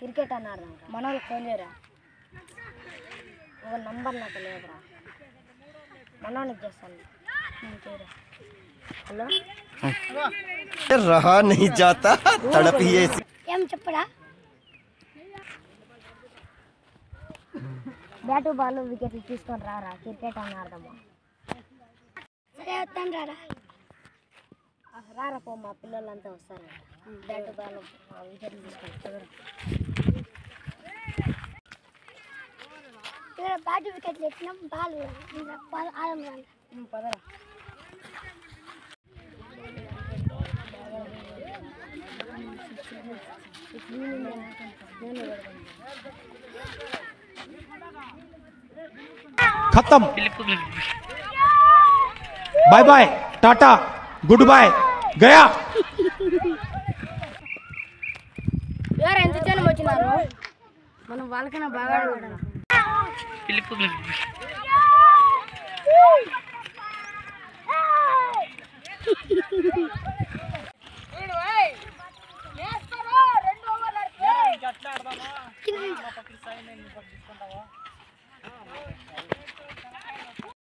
cricket అన్నారు మన వాళ్ళకి ఫోన్ చేయరా ఒక నంబర్ నాకు లేదురా మనోనికి చేస్తాను హలో रहा नहीं जाता तड़प ही ऐसी ఏం చెప్పరా బ్యాటు బాల్ వికెట్లు తీసుకొని రారా క్రికెట్ అని ఆడదామా సరే వస్తాను రారా పో మా పిల్లలంతా వస్తారు బ్యాటు బాల్ వికెట్లు తీసుకొని బ్యాటు వికెట్లు ఎక్కినాం బాల్ ఆడడం పదరా खत्म bye bye tata goodbye गया ఎవరు ఎంత జనం వచ్చినారు మనం వాళ్ళకైనా బాగా ఆడాలి